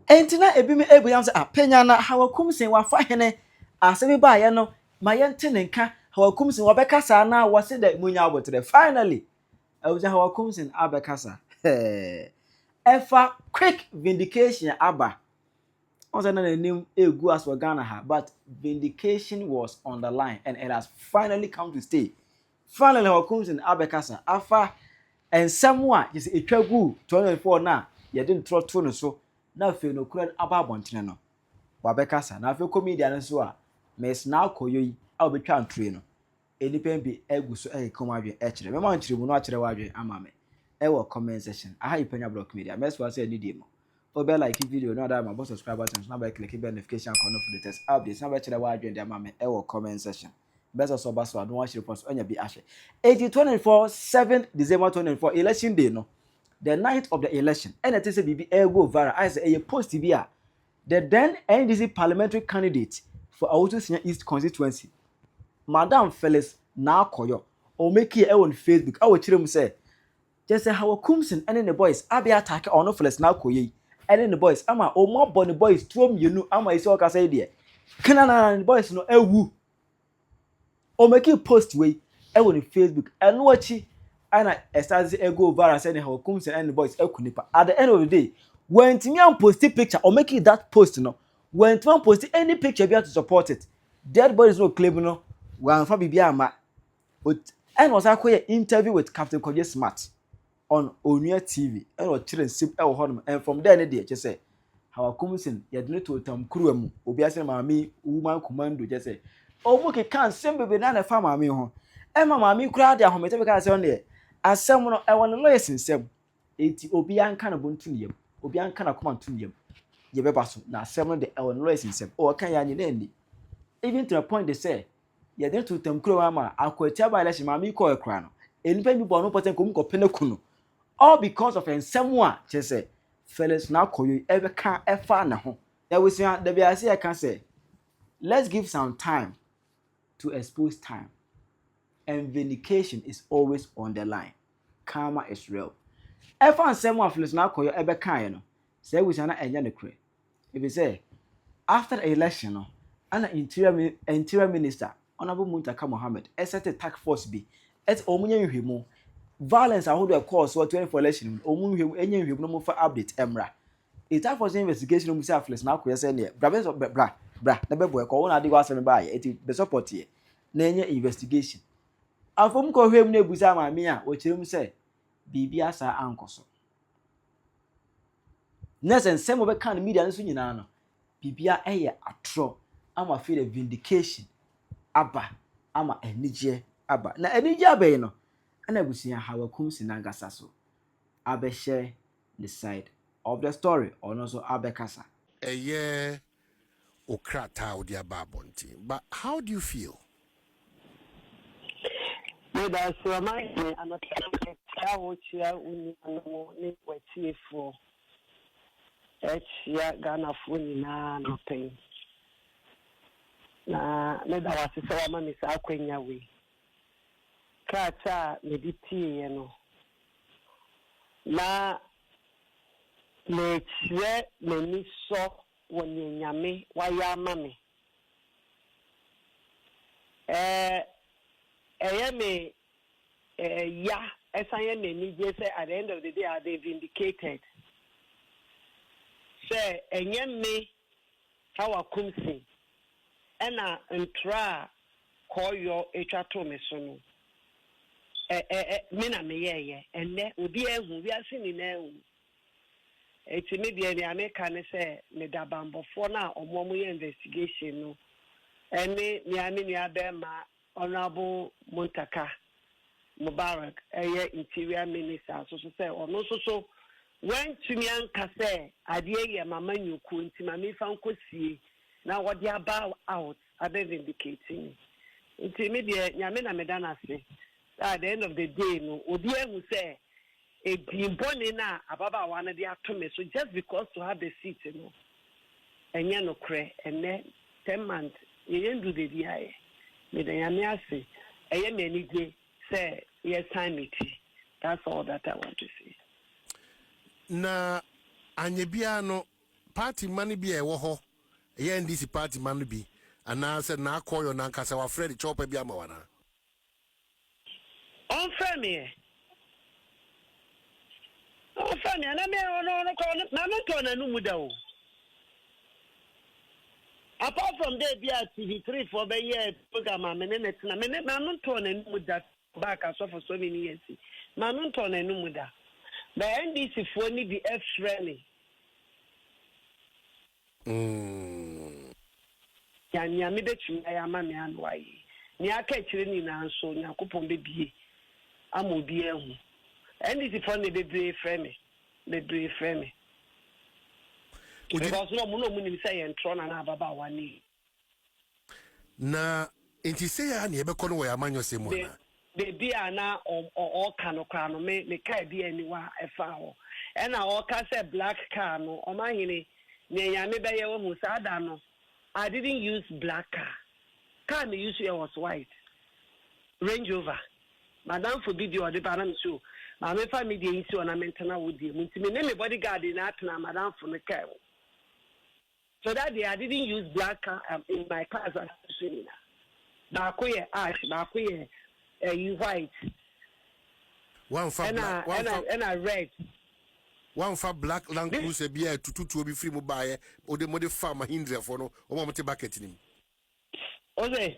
Entina ebi me ebu yam say Penyah na Hawa Koomson wa fa hene asemi ba ye no ma ye nte ne nka Hawa Koomson wa bekasa na wa se da munya abotre finally I was Hawa Koomson abekasa efa quick vindication aba on say na name egu as for Ghana ha but vindication was on the line and it has finally come to stay. Finally Hawa Koomson abekasa afa ensem a just etwa gu 2024 na ye de ntroto no so na fe no kura aba abontene no wabekasa na fe comedian no so a Miss Naa Koryoo yi a obetwa ntwe no enipa bi egu so koma adwe kire me ma nkyire mu no akire wadwe ama me comment section aha ipenya block media mess was say need mo obe like video no that my subscribe button na by click the notification icon for the latest updates na by kire wadwe ndi ama me comment section best also baso no wa share post onya bi ahwe 2024 7th December 2024 election day no the night of the election and it is a bibi go viral I say a post bi a the then NDC parliamentary candidate for Awutu Senior East constituency Madam Phyllis Naa Koryoo o make it on Facebook I will tell him say just say Hawa Koomson and the boys abi attack on Phyllis Naa Koryoo and the boys ama o mo born the boys tuom yenu ama isi oka say there kana na the boys no ewu o make it post way on Facebook and watch ana start go viral say Hawa Koomson and the boys ekunipa at the end of the day when Timian post picture or make it that post no when Timian post any picture be to support it dead bodies no claim no one for bibia ma and was akwa interview with Captain Kojo Smart on Onua TV and was children sim e wo honum and from there ne dey che say Hawa Koomson ye de to tam kruwa mu obi ase maami woman commando che say o mu ke kan sem bebe na na fa maami ho e ma maami kura de ahomete be ka say on dey asem no e won no yesinsem eti obi anka na bontu ne yam obi anka na command tu ne yam ye beba so na asem no de e won no yesinsem o kan ya nyi na ndi even to the point they say ye dey to tam kuro ama akwati aba election ma mi call ekra no enipa bi bo no poten kom ko pene kunu all because of ensem a che say Phyllis Naa Koryoo ebe kan efa na ho there was the be say I can say let's give some time to expose time and vindication is always on the line karma is real efa ensem a Phyllis Naa Koryoo ebe kan no say we na enya ne kure if you say after the election no ana interior minister honorable Muntaka Mohammed set a task force bi et omunye nhwemu violence ahodo cause for 24 election omunye nhwemu enye nhwemu no mo fa update emra it task force investigation no musa Phyllis Naa Koryoo say ne bra na bebo e ko wona ade go asem ba ye eti be support ye na enye investigation afom ko hwem na ebusa ma me a o kirem say bibia sa ankoso nesen sem obeka na media nso nyina no bibia eye atro ama feel the vindication aba ama enije aba na enije aba no ana busia Hawa Koomson angasa so abe share the side of the story or no so abekasa Yeah, Okrata or the Babonti. But how do you feel? That's remind me, I'm not sure what you for. Ghana for nothing. Na neda wase se wa mami sa akwenya we kata mediti no na lechire meni so wonyanyame wa ya mami me ya esanye meni je say at the end of the day are they vindicated say enye me Hawa Koomson ena ntra Koryoo etwato me so no me na me yeye enne obi ehu wi ase ni na ehu eti me de ni ameka ne se me da bambofo na omo ye investigation no ene ni ami ni abema honorable Muntaka Mubarak interior minister so say ono so when tumi anka say ade ye mama nyuku nti mama fa nkosie na what they about out other vindicating intermediate nyame na medana say at the end of the day no obi ehu say e bimbone na ababa wana dey atome so just because to have the seat no enye no kre ene 10 months ye ndu de dia ye me de nyame ase eye me anigwe say yes time it that's all that I want to say Na anyebiano party money be a wo NDC party money be and I said Naa Koryoo na nkasa wa Fred chopper bi ama wana on family na me no ko na me to na numu da o apart from there be at TV3 for the year program me na na me no to na numu da back as for so many years ma no to na numu da the NDC for ni be friendly ya me betumi ya ma me anwai ni aka kire ni na nso nyakopon bebie amobi ehu NDC for ni bebre frame because no mo ni say entro na baba wani na enti say ya na ebe kono we amanyo se mo na de bia na o kano kwano me kai bia ni wa efa ho e na o ka say black car no o mahini ne ya me be ye wo mu sada no I didn't use black car me use was white Range Rover madam forbid you or the banam so my family dey isi on a maintenance with you me name bodyguard in atna madam for the car so that day I didn't use black car in my class as swimming ba ko ye ash ba ko ye white one for black and I red one for black Land Cruiser be a tutu obi free mo bae o de modify Mahindra for no o mo te bucket nim Oze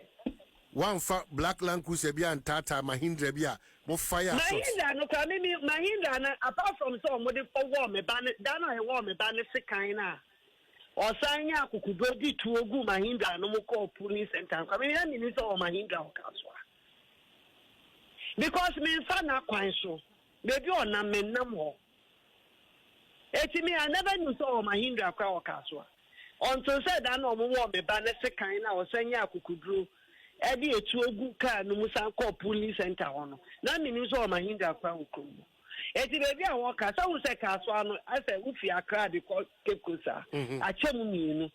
one for black Land Cruiser be and Tata Mahindra be a mo fire Mahindra no ka me Mahindra na apart from so mo de for war me ban da na e war me ban se kan na o san ya kukudo di tu ogu Mahindra no mo call police center ka me na me ni so Mahindra o ka so because me fa na kwan so baby o na me nam ho me I never knew so Mahindra kwa wakaswa until said that no mo me ba na se kan na o sanya akukudru e bi etu ogu car no musan call police center hono na me ni so Mahindra kwa ukrum baby a won ka so se kaswa no ase ufi akra de Cape Coast achemu mienu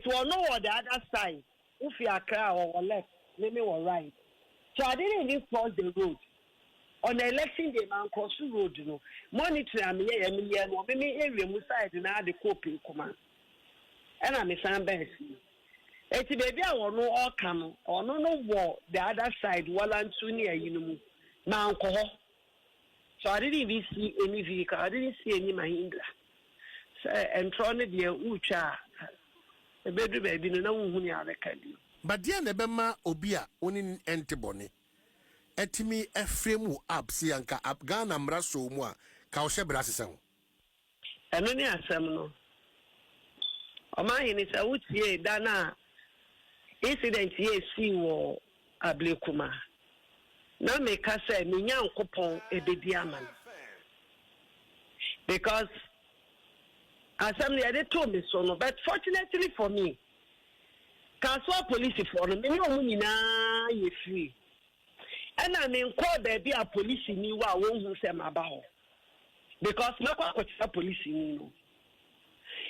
won no on the other side ufi akra or left me right so I didn't even cross the road. On the election day, man, cross the road, you know. Monitor me, no, me area, side, and I the copy command. And I'm a Sam Benson. Baby, I will know all come, or no war, the other side, while I'm too near, you know, my uncle. So I didn't even see any vehicle, I didn't see any Mahindra. So, and trying to be a ucha, a baby, no one who near the candy. But dear Nebema Obia, owning antibony. Etimi efremu up si anka up Ghana mraso mu a ka o shebrasesem eno ni asem no o ma hini sa wutie dana incident ye si wo ablekuma na me ka say me nyankopon ebedi aman because asem ne dey to me so no but fortunately for me Kaswa police for no me o nyina ye free. And I mean, call there be a police in you won't say about because no police in you.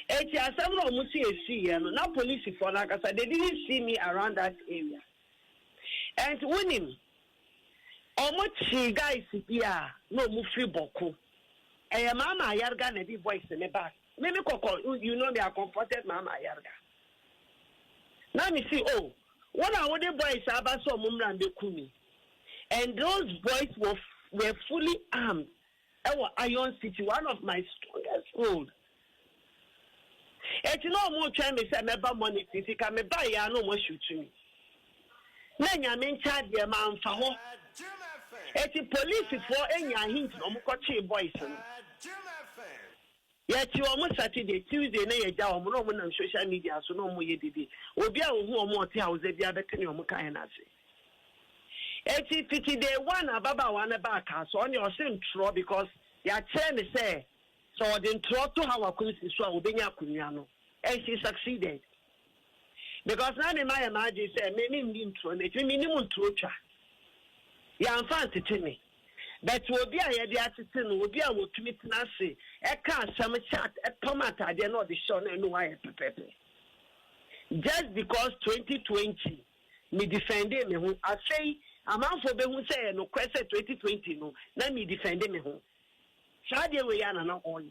It's a several musi and not police for like I said, they didn't see me around that area. And winning almost guys here no mufi boku. A mama yarga and a voice in the back. Maybe you know they are comforted mama yarga. Now me see what are the boys about so mumra and kumi. And those boys were fully armed. Our Iron City, one of my strongest roads. It's no more time to say never money. If you can buy, I no more shoot me. Then you mean charge the man for her. It's police for any hint no more coaching boys. Yet you almost Saturday, Tuesday, nay, down on social media, so no more ye did. Obi a who more tells the other can you make an answer. 50 day one ababa one back so on your same throw because ya chair me say so the throw to Hawa Koomson so obenya kunyano and she succeeded because now the my imagine say me intro me minimum throw cha ya fancy to me but obi a ye dey atete no obi a wotumi tena se e ka asam chat e tomata dey no the show no why pepepe just because 2020 me defended me who I say amount for be who say no question 2020 no na me defend me ho shade we ya na all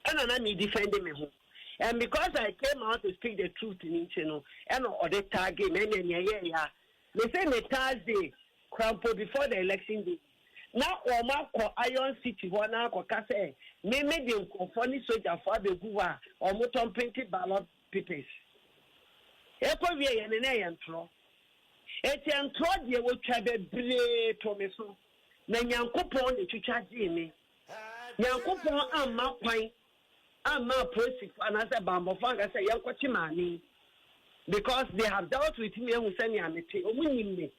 And I'm defending me. And because I came out to speak the truth in it, and or the target, yeah. They say the Thursday, crumple before the election day. Now, or Iron City, one hour, say, maybe the funny soldier for the Gua or Moton printed ballot papers. Echo Via and an antro. It's an trod will try to break Tomeso. Then young coupon to charge me. Young coupon and my pine. I'm not pressing and as a bamboo fang, I say, young coachimani. Because they have dealt with me who send me.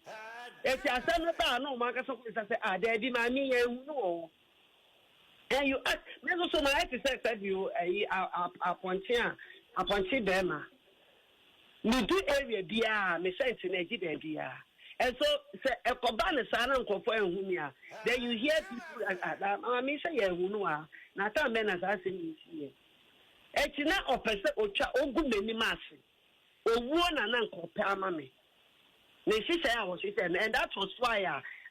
It's a senator, no, Marcus, I say, daddy, my me, and no. And you ask, never so my exercise said you a ponchi bema. Me do area dia, me sense in a dia. And so, say, a cobana son and confer humia. Then you hear people, I may say, Unua, not a man as I see here. It's not a person or cha or good many masses. Or one and uncle Pammy. She said, I was and that was why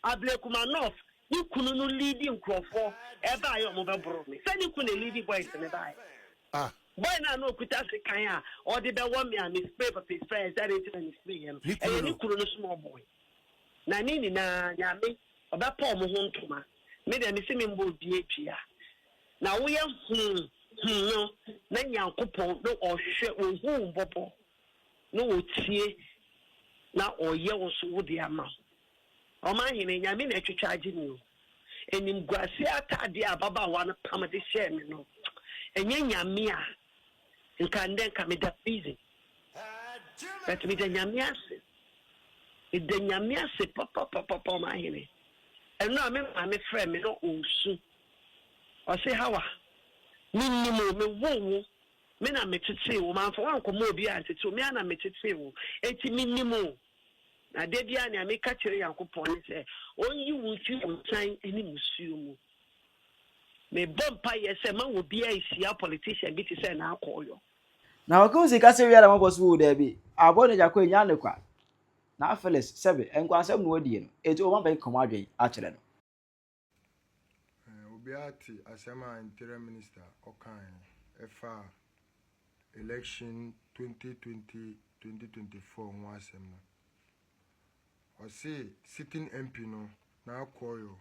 I blame Kumanov. You couldn't lead him for ever your mobile bro. Send you couldn't lead the boys in the die. Ah. Why not no Kutasi Kaya or did I want me and his paper his friends that it's in his free and you couldn't small boy. Nanini na yami about Paul Mohontuma. Made a missing board DHia. Now we are no, then young couple no or shit with whom Bopo. No, see. Now or yellow so the amount. O man in Yamin at charging you. And in Gracia Tadia Baba one comedy share, you know. And Yamia, you can then come in that busy. But with the Yamias, it's the Yamias, papa, my henny. And now I'm a friend, me no soon. Or say how minimum, me woo. Me na me tete wo man for wan ko mo bi ante to me na me tete wo enti minimum na de bia na me ka kire Yankopon ne se onyi wo fi wo san ani musuo mu me bompa ye se man wo bia isia politician bi te se na Koryoo na wakunsi ka se wi ada mabos wo da bi abo ne jakọ nya ne kwa na Felix sebe enkwasem no wadie no eti o man ba komo adwen a kire no obiati asema interim minister okan efa election 2020-2024 wasem no o say sitting MP no Naa Koryoo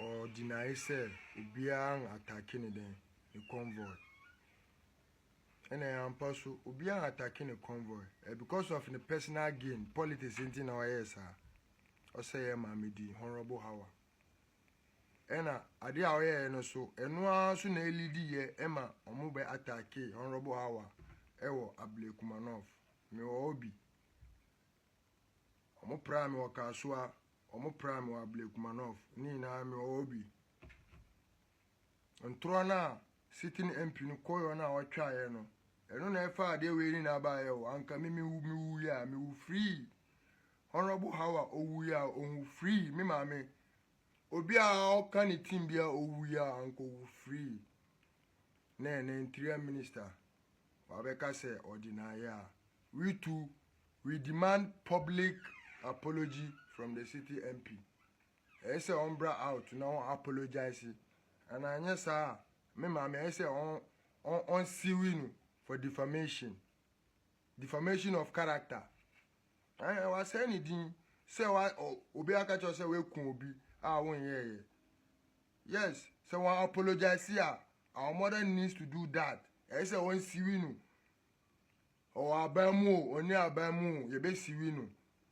or deny say obiang attacking den the convoy and I am also obiang attacking the convoy because of the personal gain politics in our yes or say mamidi Honorable Hawa ena ade a oye no so eno aso na elidi ye ema omo be attack Honorable Hawa ewo Ablekumanov me obi omo prime wo kasua omo prime wo Ablekumanov ni na me obi ntro na sitting MP no Koryoo na o twa ye no eno na efa ade we ni na ba ye wo anka me wu ya me wu free Honorable Hawa owu ya owu free me ma me obi a oka ni team bia owu ya anko free na interim minister wabeka say ordinary we too we demand public apology from the city MP say ombra out now apologize and anya sa me ma me say on siwinu for defamation of character I was saying it say obi aka cho say we kun obi yes, so I apologize here. Our mother needs to do that. I say one siwinu. Or abamu, or near abamu, ye be siwinu.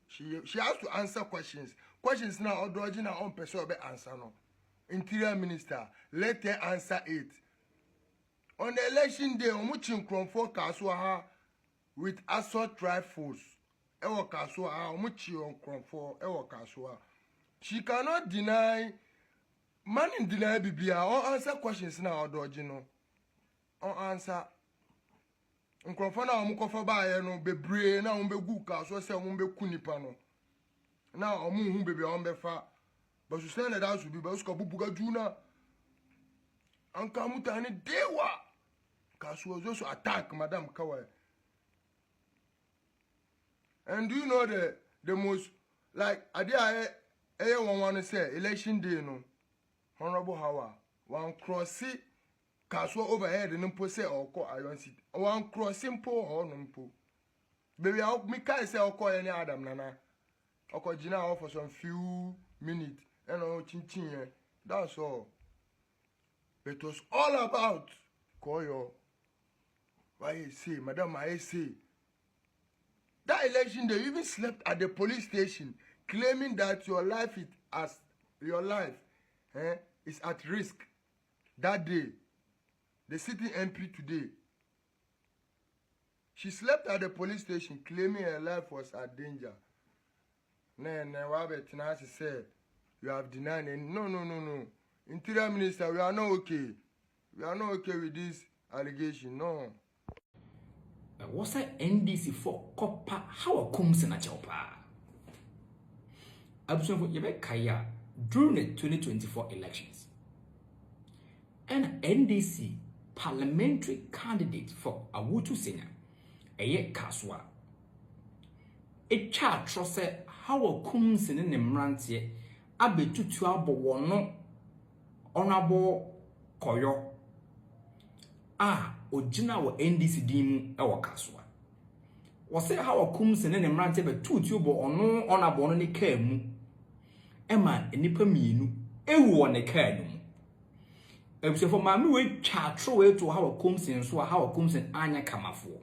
She has to answer questions. Questions now or dodging her own person be answer no. Interior Minister, let her answer it. On the election day, omuchin kronfo kaswa with assault rifles. Ewo kaswa omuchi on kronfo ewo kaswa. She cannot deny, man in deny Bibia or answer questions now or dodging no. Or answer. Nkrofana omukofa ba ye no bebre na ombe guka so se ombe kunipa no. Na omu hu bebe ombe fa. But you say that should be ba usko bubuga juna. Anka mutane dewa. Kaso just attack Madam Kawai. And do you know the most like idea one say election day no Honorable Hawa one crossy Kaswa overhead and pose or iron seat. One cross simple or numpo. Baby, I'll make I say or call any Adam Nana. Or call Gina for some few minutes and all chin. That's all. It was all about Koyo. Why you say, Madam, I say. That election, they even slept at the police station, claiming that your life is at risk. That day, the city MP today, she slept at the police station, claiming her life was at danger. Robert Tinasi said, you have denied it. No. Interior Minister, we are not okay. We are not okay with this allegation, no. What's that NDC for Hon Hawa Koomson at Chopa? Absent Yebe Kaya during the 2024 elections. And NDC parliamentary candidate for Awutu Senior, Eye Kaswa. A child trust Hawa Koomson in the Mrantie, Abetu Tuabo Wono, Honorable Koryoo. Ojina wa NDC dimu ewa kaswa. Wase Hawa Koomson ne mrante be tutubo ono onabo no ne kaa mu. Ema nipa mienu ewu ne kaa no mu. Ebusefo maami we twa tro we to Hawa Koomson so Hawa Koomson anya kamafo.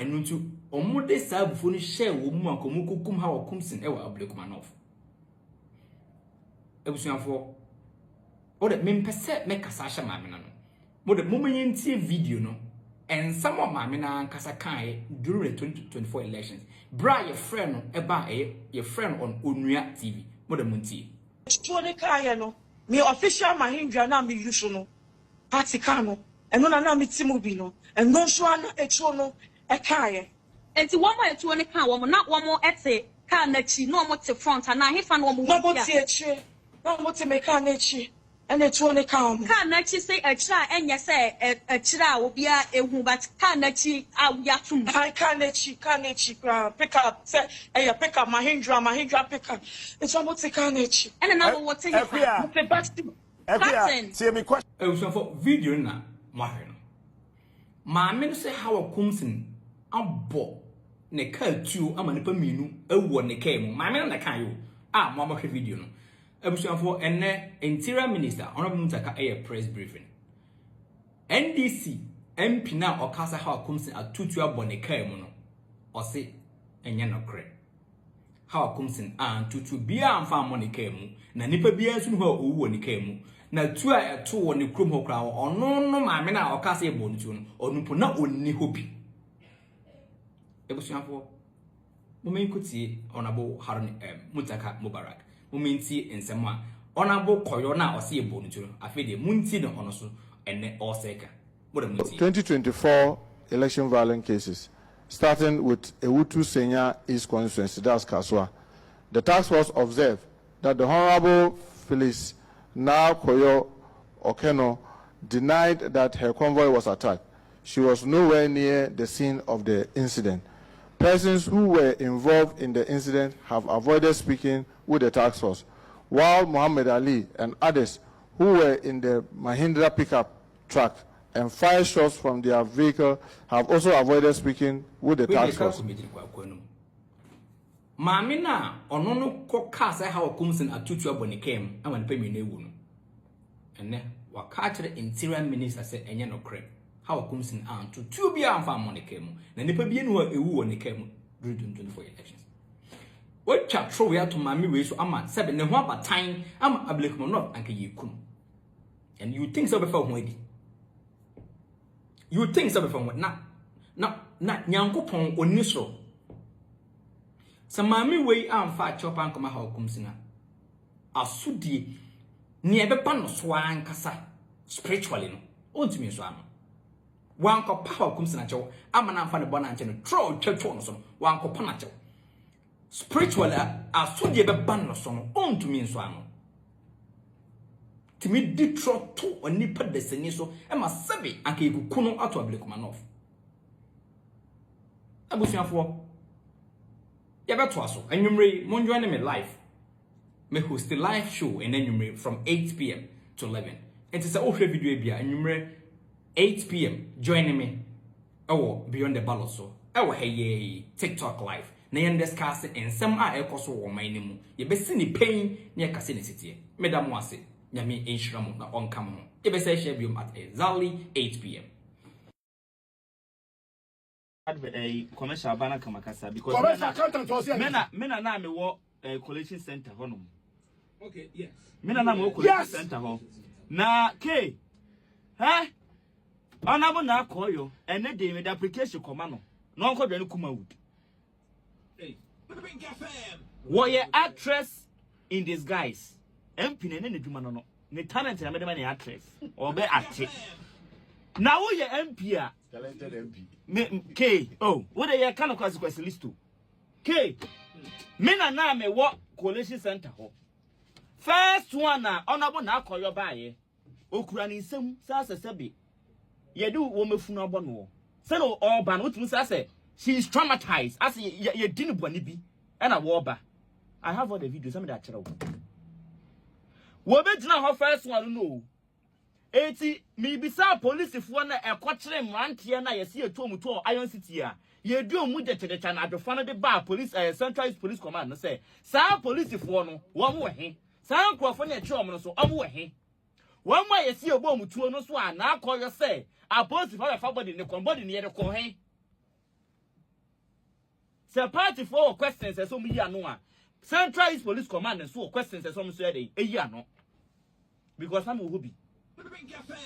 Enu ntu omude saabufo ni share wo mu ankomu kukum Hawa Koomson ewa Ablekumanov. Ebusefo ode mempese mekasa hye maami na no. But moment you see video no, and some of my men are Kasakai during the 2024 elections. Bra your friend your friend on Unuya TV. Mother Munti. Chone kaya no, me official Mahindra na me yusuno, party kano, and none na me timubino, and no swan a chono a kaya. And to one more to one account, not one more essay, can nechi, no more to front, and I have found one more. No more tea, no more to make a nechi. And it's only come. Can't actually say a child, and yes, a child will be a woman, but can't actually out yatum. I can't pick up, say, I pick up Mahindra pick up. It's almost a carnage. And another what's in the button. See me question. I was for video na Mahino. My men say Hawa Koomson abo ne kaa tu ama nipa mienu ewo ne kaa mu. My men na kan yo. Mama hwe video no. Ebusuafo enne Interior Minister Honorable Mutaka press briefing. NDC MP na okasa Hawa Koomson atutu abone kaa mu no. Ose enye no kre. Hawa Koomson atutu bia amfa mo ne kaa mu na nipa bia nsu ho owu ne kaa mu. Na tu a eto wo ne krom ho kra ono no maame na okasa ebo ntu no onupo na onni hobi. Ebusuafo momenkuti Honorable Harun Mutaka Mubarak. Momenti ensema Honorable Koryoo na ose ebo ntu afede munti no ono so enne oseka. 2024 election violence cases, starting with Ewutu Senior East Constituency, that's Kaswa. The task force observed that the Honorable Phyllis Naa Koryoo Okeno denied that her convoy was attacked. She was nowhere near the scene of the incident. Persons who were involved in the incident have avoided speaking with the task force, while Muhammad Ali and others who were in the Mahindra pickup truck and fired shots from their vehicle have also avoided speaking with the task force. Mamina ono no koka say Hawa Koomson atutu abone kem aman pemi na ewu no. Enne waka kire Interior Minister say enye no kre. Hawa Koomson atutu bia amfa amone kem na nipa bia no ewu woni kem during 2024 elections. What chat throw we to mami we so ama sebe ne ho abatan ama Ablekumanov anka yekum. And you think so before ho edi. You think so before na nyankopon onisro. Samami we amfa chopan koma Hawa Koomson asudi ni ebepa no so ankasa spiritually no ontumi so ano wanko Hawa Koomson acho amana amfa ne bona nche no tro twetwo no so wanko pana acho spiritually asudi ebepa no so no ontumi so ano timi di tro to onipa desani so e ma sebe anka ekuku no ato Ablekumanov abusuafo yabeto aso enwumre mon join me live me host the live show in enwumre from 8 p.m. to 11 It is a ohwe video bia anwumre 8 p.m. join me. Oh, beyond the ballot so. Oh, hey, TikTok live. Na yen discuss in some ekoso wo man mu. Ye be si ni pain na ye kase ni sitie. Madam wase, nyame enhiramu na onkam ho. Ye be say share biom at exactly 8 p.m. Commercial banner kamakasa because mena na me wo collection center honum. Okay, yes. Mena na me wo collection center ho. Na K. Honorable Naa Koryoo ene dey me the application command no. No nko dwani kuma wood. Hey. What actress in disguise. MP ne dwuma no. Ne talent na me dem na actress. Or be active. Now who ye MP a? Talented MP. Me K. Oh, what dey ye kind of question list to? K. Me na me wo collation center ho. First one na Honorable Naa Koryoo bae. Okura ni nsem sa sesebi. Ye do wo mefunu abo no. Say no oba no tumi say she is traumatized. As ye dinu boni bi. And a woba. I have all the videos. Some of that chero. Wo be gina ho first one no. Eti mi bisa police fo na ekokyere mrantie na ye se etuomu to Iron City a. Ye do mu de tedecha na adofo no de ba police Central Police Command no say. Sa police fo no wo mo he. Sa nkrofo na ekyere omo no so omo he. One way you see a bomb to no swan, Naa Koryoo say, I post for a body in the combody near the cohen. Sir party for questions as some year no. Central Police Command and so questions as some said a year no. Because some will be.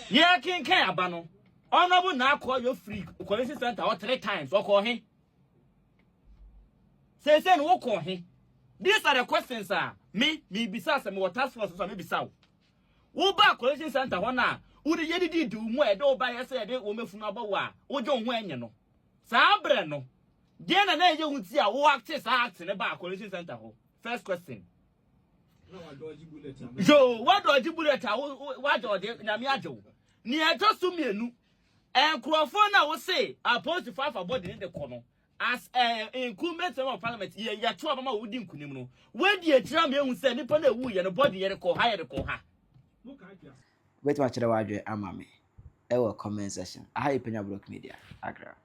Yeah, King Abano. Honorable Naa Koryoo free collection center or 3 times or call him. Say, no call him. These are the questions, sir. Me besides some task force or maybe south. Wo ba collection center hona wo de yedidi du mu e do ba ye se de wo mefunu abawa wo jo ho enye no sa bre no de na ye hunti a wo act sa act ne ba collection center ho. First question no wa dodge bullet jo wa dodge bullet a wa dodge na me ajo ni eto su mienu enkrofo na wo say appoint 5 abodi ne de kono as incumbent member of parliament ye ya to abama wo di nkunim no we di etira me ehun se nipa na ewu ye no body ye de ko ha wait, watch the wide amame. Ewa comment section. I Penyah Media. Accra.